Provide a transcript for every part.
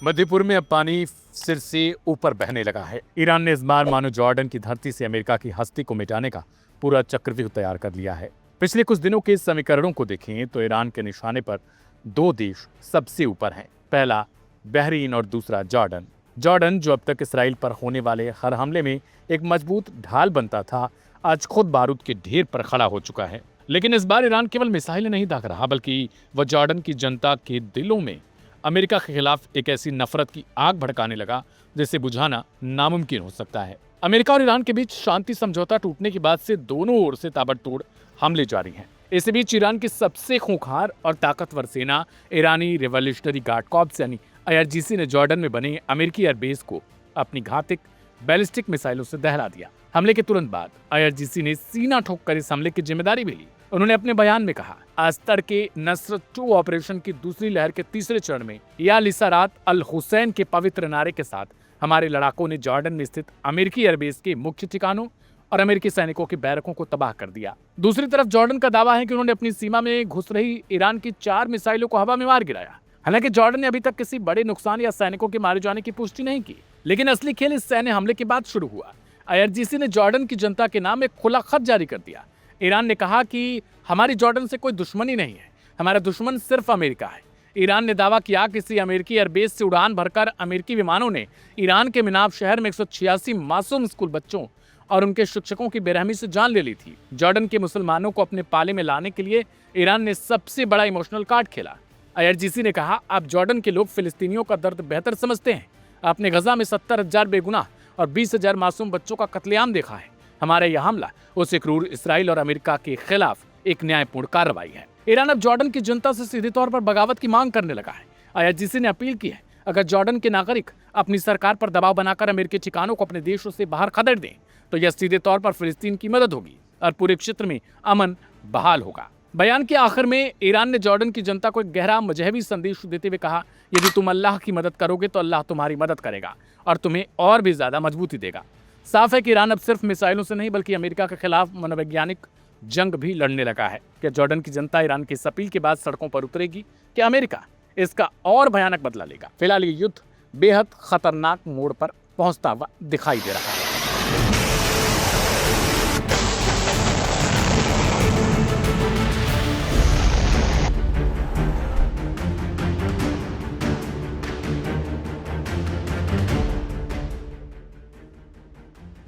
मध्यपुर में अब पानी सिर से ऊपर बहने लगा है। ईरान ने इस बार मानो जॉर्डन की धरती से अमेरिका की हस्ती को मिटाने का पूरा चक्रव्यूह तैयार कर लिया है। पिछले कुछ दिनों के समीकरणों को देखें तो ईरान के निशाने पर दो देश सबसे ऊपर हैं। पहला बहरीन और दूसरा जॉर्डन। जॉर्डन, जो अब तक इसराइल पर होने वाले हर हमले में एक मजबूत ढाल बनता था, आज खुद बारूद के ढेर पर खड़ा हो चुका है। लेकिन इस बार ईरान केवल मिसाइलें नहीं दाग रहा, बल्कि वह जॉर्डन की जनता के दिलों में अमेरिका के खिलाफ एक ऐसी नफरत की आग भड़काने लगा जिसे बुझाना नामुमकिन हो सकता है। अमेरिका और ईरान के बीच शांति समझौता टूटने के बाद से दोनों ओर से ताबड़तोड़ हमले जारी हैं। इसी बीच ईरान की सबसे खूंखार और ताकतवर सेना ईरानी रिवॉल्यूशनरी गार्ड कॉर्प्स यानी IRGC ने जॉर्डन में बने अमेरिकी एयरबेस को अपनी घातक बैलिस्टिक मिसाइलों से दहला दिया। हमले के तुरंत बाद IRGC ने सीना ठोककर इस हमले की जिम्मेदारी भी ली। उन्होंने अपने बयान में कहा, आज तड़के नसरत 2 ऑपरेशन की दूसरी लहर के तीसरे चरण में या लिसारात अल हुसैन के पवित्र नारे के साथ हमारे लड़ाकों ने जॉर्डन में स्थित अमेरिकी एयरबेस के मुख्य ठिकानों और अमेरिकी सैनिकों के बैरकों को तबाह कर दिया। दूसरी तरफ जॉर्डन का दावा है कि उन्होंने अपनी सीमा में घुस रही ईरान की 4 मिसाइलों को हवा में मार गिराया। हालांकि जॉर्डन ने अभी तक किसी बड़े नुकसान या सैनिकों के मारे जाने की पुष्टि नहीं की, लेकिन असली खेल इस सैन्य हमले के बाद शुरू हुआ। IRGC ने जॉर्डन की जनता के नाम एक खुला खत जारी कर दिया। ईरान ने कहा कि हमारी जॉर्डन से कोई दुश्मनी नहीं है, हमारा दुश्मन सिर्फ अमेरिका है। ईरान ने दावा किया कि किसी अमेरिकी एयरबेस से उड़ान भरकर अमेरिकी विमानों ने ईरान के मिनाब शहर में 186 मासूम स्कूल बच्चों और उनके शिक्षकों की बेरहमी से जान ले ली थी। जॉर्डन के मुसलमानों को अपने पाले में लाने के लिए ईरान ने सबसे बड़ा इमोशनल कार्ड खेला। IRGC ने कहा, आप जॉर्डन के लोग फिलिस्तीनियों का दर्द बेहतर समझते हैं। आपने गजा में 70,000 बेगुनाह और 20,000 मासूम बच्चों का कत्लेआम देखा है। हमारा यह हमला उस क्रूर इसराइल और अमेरिका के खिलाफ एक न्यायपूर्ण कार्रवाई है। ईरान अब जॉर्डन की जनता से सीधे तौर पर बगावत की मांग करने लगा है। IRGC ने अपील की है, अगर जॉर्डन के नागरिक अपनी सरकार पर दबाव बनाकर अमेरिकी ठिकानों को अपने देशों से बाहर खदेड़ दें तो यह सीधे तौर पर फिलिस्तीन की मदद होगी और पूरे क्षेत्र में अमन बहाल होगा। बयान के आखिर में ईरान ने जॉर्डन की जनता को एक गहरा मजहबी संदेश देते हुए कहा, यदि तुम अल्लाह की मदद करोगे तो अल्लाह तुम्हारी मदद करेगा और तुम्हें और भी ज्यादा मजबूती देगा। साफ है कि ईरान अब सिर्फ मिसाइलों से नहीं बल्कि अमेरिका के खिलाफ मनोवैज्ञानिक जंग भी लड़ने लगा है। क्या जॉर्डन की जनता ईरान की इस अपील के बाद सड़कों पर उतरेगी? क्या अमेरिका इसका और भयानक बदला लेगा? फिलहाल ये युद्ध बेहद खतरनाक मोड़ पर पहुंचता हुआ दिखाई दे रहा है।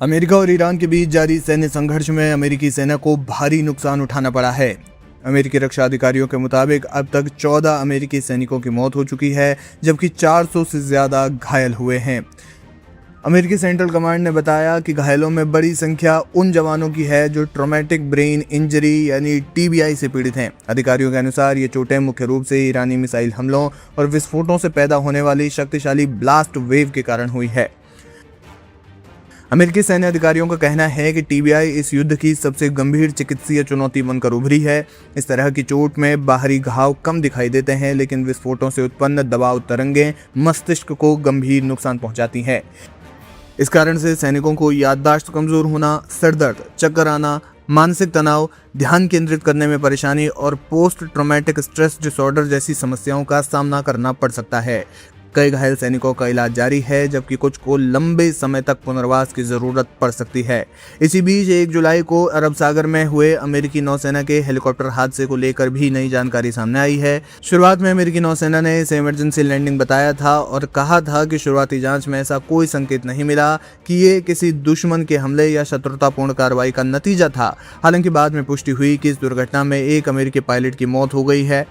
अमेरिका और ईरान के बीच जारी सैन्य संघर्ष में अमेरिकी सेना को भारी नुकसान उठाना पड़ा है। अमेरिकी रक्षा अधिकारियों के मुताबिक अब तक 14 अमेरिकी सैनिकों की मौत हो चुकी है, जबकि 400 से ज्यादा घायल हुए हैं। अमेरिकी सेंट्रल कमांड ने बताया कि घायलों में बड़ी संख्या उन जवानों की है जो ट्रॉमेटिक ब्रेन इंजरी यानी TBI से पीड़ित हैं। अधिकारियों के अनुसार ये चोटें मुख्य रूप से ईरानी मिसाइल हमलों और विस्फोटों से पैदा होने वाली शक्तिशाली ब्लास्ट वेव के कारण हुई है। अमेरिकी सैन्य अधिकारियों का कहना है कि TBI इस युद्ध की सबसे गंभीर चिकित्सीय चुनौती बनकर उभरी है। इस तरह की चोट में बाहरी घाव कम दिखाई देते हैं, लेकिन विस्फोटों से उत्पन्न दबाव तरंगें मस्तिष्क को गंभीर नुकसान पहुंचाती हैं। इस कारण से सैनिकों को याददाश्त कमजोर होना, सरदर्द, चक्कर आना, मानसिक तनाव, ध्यान केंद्रित करने में परेशानी और पोस्ट ट्रॉमेटिक स्ट्रेस डिसऑर्डर जैसी समस्याओं का सामना करना पड़ सकता है। कई घायल सैनिकों का इलाज जारी है, जबकि कुछ को लंबे समय तक पुनर्वास की जरूरत पड़ सकती है। इसी बीच 1 जुलाई को अरब सागर में हुए अमेरिकी नौसेना के हेलीकॉप्टर हादसे को लेकर भी नई जानकारी सामने आई है। शुरुआत में अमेरिकी नौसेना ने इसे इमरजेंसी लैंडिंग बताया था और कहा था कि शुरुआती जांच में ऐसा कोई संकेत नहीं मिला कि ये किसी दुश्मन के हमले या शत्रुतापूर्ण कार्रवाई का नतीजा था। हालांकि बाद में पुष्टि हुई कि इस दुर्घटना में एक अमेरिकी पायलट की मौत हो गई है।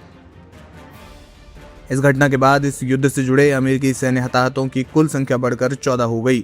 इस घटना के बाद इस युद्ध से जुड़े अमेरिकी सैन्य हताहतों की कुल संख्या बढ़कर 14 हो गई।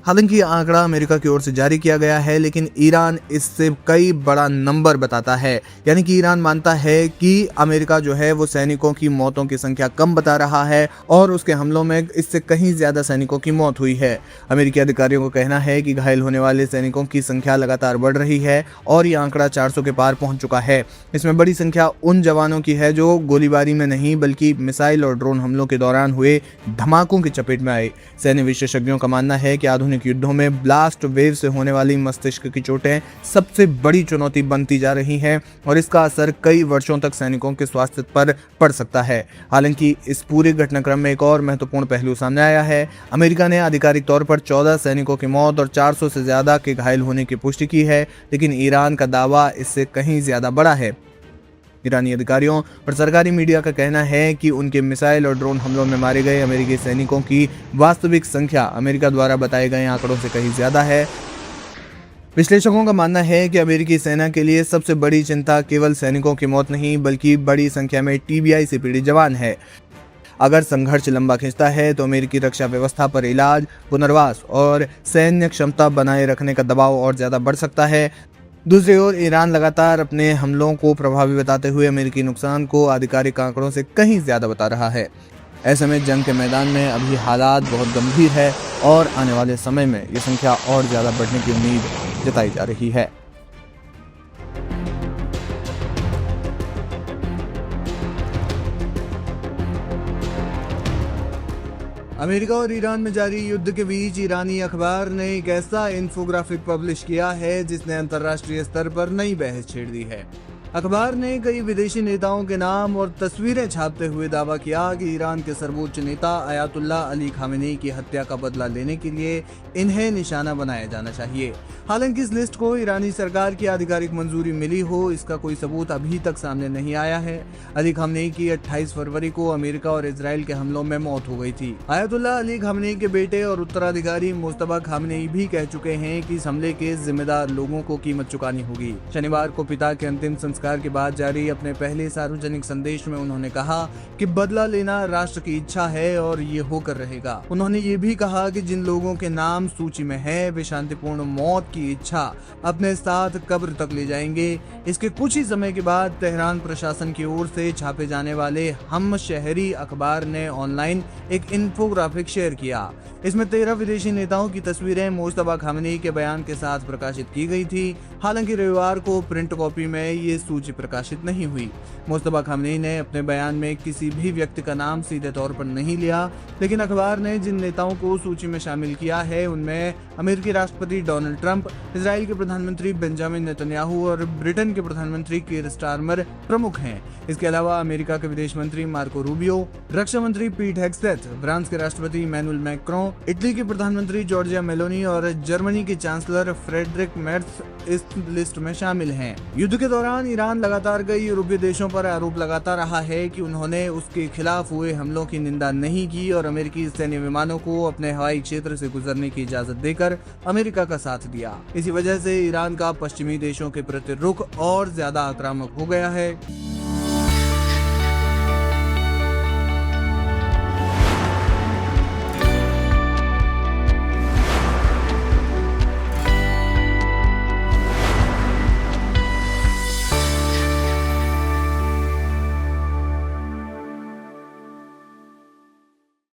हालांकि यह आंकड़ा अमेरिका की ओर से जारी किया गया है, लेकिन ईरान इससे कई बड़ा नंबर बताता है। यानी कि ईरान मानता है कि अमेरिका जो है वो सैनिकों की मौतों की संख्या कम बता रहा है और उसके हमलों में इससे कहीं ज्यादा सैनिकों की मौत हुई है। अमेरिकी अधिकारियों का कहना है कि घायल होने वाले सैनिकों की संख्या लगातार बढ़ रही है और ये आंकड़ा 400 के पार पहुंच चुका है। इसमें बड़ी संख्या उन जवानों की है जो गोलीबारी में नहीं बल्कि मिसाइल और ड्रोन हमलों के दौरान हुए धमाकों की चपेट में आए। सैन्य विशेषज्ञों का मानना है कि आधुनिक आधुनिक युद्धों में ब्लास्ट वेव से होने वाली मस्तिष्क की चोटें सबसे बड़ी चुनौती बनती जा रही हैं और इसका असर कई वर्षों तक सैनिकों के स्वास्थ्य पर पड़ सकता है। हालांकि इस पूरे घटनाक्रम में एक और महत्वपूर्ण पहलू सामने आया है। अमेरिका ने आधिकारिक तौर पर 14 सैनिकों की मौत और 400 से ज्यादा के घायल होने की पुष्टि की है, लेकिन ईरान का दावा इससे कहीं ज्यादा बड़ा है। ईरानी अधिकारियों और सरकारी मीडिया का कहना है कि उनके मिसाइल और ड्रोन हमलों में मारे गए अमेरिकी सैनिकों की वास्तविक संख्या अमेरिका द्वारा बताए गए आंकड़ों से कहीं ज्यादा है। विश्लेषकों का मानना है कि अमेरिकी सेना के लिए सबसे बड़ी चिंता केवल सैनिकों की मौत नहीं, बल्कि बड़ी संख्या में टीबीआई से पीड़ित जवान है। अगर संघर्ष लंबा खिंचता है तो अमेरिकी रक्षा व्यवस्था पर इलाज, पुनर्वास और सैन्य क्षमता बनाए रखने का दबाव और ज्यादा बढ़ सकता है। दूसरी ओर ईरान लगातार अपने हमलों को प्रभावी बताते हुए अमेरिकी नुकसान को आधिकारिक आंकड़ों से कहीं ज्यादा बता रहा है। ऐसे में जंग के मैदान में अभी हालात बहुत गंभीर है और आने वाले समय में ये संख्या और ज्यादा बढ़ने की उम्मीद जताई जा रही है। अमेरिका और ईरान में जारी युद्ध के बीच ईरानी अखबार ने एक ऐसा इंफोग्राफिक पब्लिश किया है जिसने अंतर्राष्ट्रीय स्तर पर नई बहस छेड़ दी है। अखबार ने कई विदेशी नेताओं के नाम और तस्वीरें छापते हुए दावा किया कि ईरान के सर्वोच्च नेता अयातुल्ला अली खामेनी की हत्या का बदला लेने के लिए इन्हें निशाना बनाया जाना चाहिए। हालांकि इस लिस्ट को ईरानी सरकार की आधिकारिक मंजूरी मिली हो, इसका कोई सबूत अभी तक सामने नहीं आया है। अली खामेनी की 28 फरवरी को अमेरिका और इजराइल के हमलों में मौत हो गई थी। अयातुल्ला अली खामेनी के बेटे और उत्तराधिकारी मुस्तफा खामेनी भी कह चुके हैं कि इस हमले के जिम्मेदार लोगों को कीमत चुकानी होगी। शनिवार को पिता के अंतिम संस्कार के बाद जारी अपने पहले सार्वजनिक संदेश में उन्होंने कहा कि बदला लेना राष्ट्र की इच्छा है और ये होकर रहेगा। उन्होंने ये भी कहा कि जिन लोगों के नाम सूची में है वे शांतिपूर्ण मौत की इच्छा अपने साथ कब्र तक ले जाएंगे। इसके कुछ ही समय के बाद तेहरान प्रशासन की ओर से छापे जाने वाले हम शहरी अखबार ने ऑनलाइन एक इंफोग्राफिक शेयर किया। इसमें 13 विदेशी नेताओं की तस्वीरें मुस्तफा खामेनी के बयान के साथ प्रकाशित की गई थी। हालांकि रविवार को प्रिंट कॉपी में ये सूची प्रकाशित नहीं हुई। मुस्तफा खामेनी ने अपने बयान में किसी भी व्यक्ति का नाम सीधे तौर पर नहीं लिया, लेकिन अखबार ने जिन नेताओं को सूची में शामिल किया है उनमें अमेरिकी राष्ट्रपति डोनाल्ड ट्रंप, इजराइल के प्रधानमंत्री बेंजामिन नेतन्याहू और ब्रिटेन के प्रधानमंत्री कीर स्टारमर प्रमुख हैं। इसके अलावा अमेरिका के विदेश मंत्री मार्को रूबियो, रक्षा मंत्री पीट हेग्सेथ, फ्रांस के राष्ट्रपति इमैनुअल मैक्रों, इटली के प्रधानमंत्री जॉर्जिया मेलोनी और जर्मनी के चांसलर फ्रेडरिक मेर्स इस लिस्ट में शामिल हैं। युद्ध के दौरान ईरान लगातार कई यूरोपीय देशों पर आरोप लगाता रहा है कि उन्होंने उसके खिलाफ हुए हमलों की निंदा नहीं की और अमेरिकी सैन्य विमानों को अपने हवाई क्षेत्र से गुजरने की इजाजत देकर अमेरिका का साथ दिया। इसी वजह से ईरान का पश्चिमी देशों के प्रति रुख और ज्यादा आक्रामक हो गया है।